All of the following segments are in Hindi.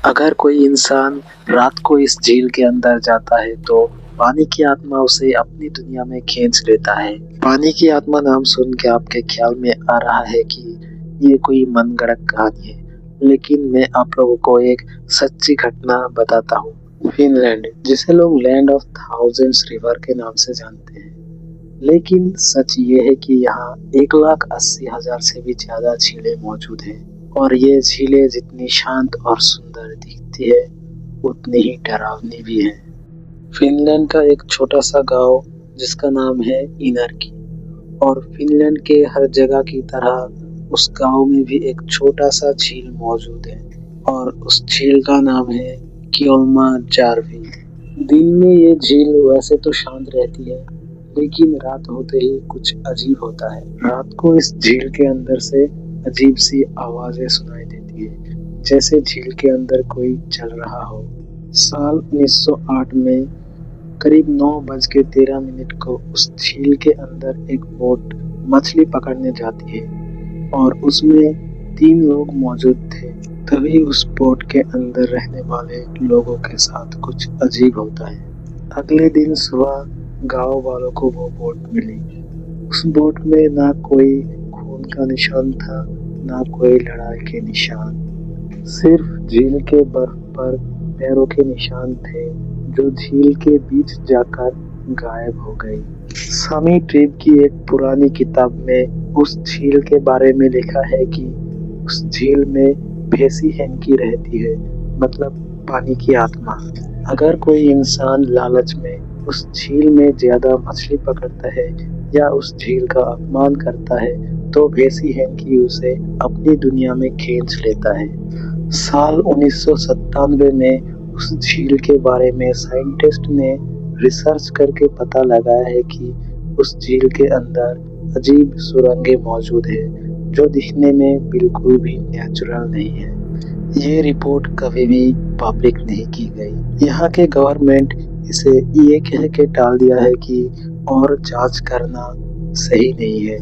अगर कोई इंसान रात को इस झील के अंदर जाता है तो पानी की आत्मा उसे अपनी दुनिया में खींच लेता है। पानी की आत्मा नाम सुन के आपके ख्याल में आ रहा है कि ये कोई मनगढ़ंत कहानी है, लेकिन मैं आप लोगों को एक सच्ची घटना बताता हूँ। फिनलैंड, जिसे लोग लैंड ऑफ थाउजेंड्स रिवर के नाम से जानते हैं, लेकिन सच ये है कि यहाँ 1,80,000 से भी ज्यादा झीलें मौजूद हैं और ये झीलें जितनी शांत और सुंदर दिखती है उतनी ही डरावनी भी है। फिनलैंड का एक छोटा सा गांव जिसका नाम है इनर्की, और फिनलैंड के हर जगह की तरह उस गांव में भी एक छोटा सा झील मौजूद है और उस झील का नाम है क्योल्माजारवी। दिन में ये झील वैसे तो शांत रहती है, लेकिन रात होते ही कुछ अजीब होता है। रात को इस झील के अंदर से अजीब सी आवाजें सुनाई देती है, जैसे झील के अंदर कोई चल रहा हो। साल 1908 में करीब 9:13 को उस झील के अंदर एक बोट मछली पकड़ने जाती है और उसमें 3 लोग मौजूद थे। तभी उस बोट के अंदर रहने वाले लोगों के साथ कुछ अजीब होता है। अगले दिन सुबह गांव वालों को वो बोट मिली। उस बोट में ना कोई खून का निशान था, ना कोई लड़ाई के निशान, सिर्फ झील के बर्फ पर पैरों के निशान थे जो झील के बीच जाकर गायब हो गई। सामी ट्रिब की एक पुरानी किताब में उस झील के बारे में लिखा है कि उस झील में भैंसी हेंकी रहती है, मतलब पानी की आत्मा। अगर कोई इंसान लालच में उस झील में ज्यादा मछली पकड़ता है या उस झील का अपमान करता है तो भैंसी हेंकी उसे अपनी दुनिया में खींच लेता है। साल 1997 में उस झील के बारे में साइंटिस्ट ने रिसर्च करके पता लगाया है कि उस झील के अंदर अजीब सुरंगें मौजूद है जो दिखने में बिल्कुल भी नेचुरल नहीं है। ये रिपोर्ट कभी भी पब्लिक नहीं की गई। यहाँ के गवर्नमेंट इसे ये कह के टाल दिया है कि और जांच करना सही नहीं है।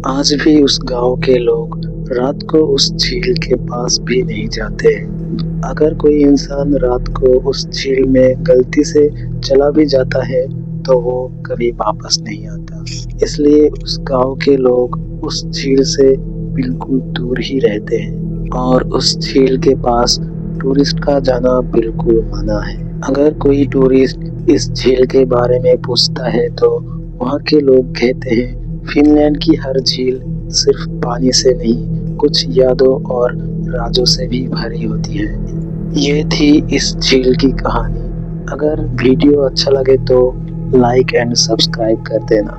आज भी उस गांव के लोग रात को उस झील के पास भी नहीं जाते हैं। अगर कोई इंसान रात को उस झील में गलती से चला भी जाता है तो वो कभी वापस नहीं आता। इसलिए उस गांव के लोग उस झील से बिल्कुल दूर ही रहते हैं और उस झील के पास टूरिस्ट का जाना बिल्कुल मना है। अगर कोई टूरिस्ट इस झील के बारे में पूछता है तो वहाँ के लोग कहते हैं फिनलैंड की हर झील सिर्फ पानी से नहीं, कुछ यादों और राजों से भी भरी होती है। ये थी इस झील की कहानी। अगर वीडियो अच्छा लगे तो लाइक एंड सब्सक्राइब कर देना।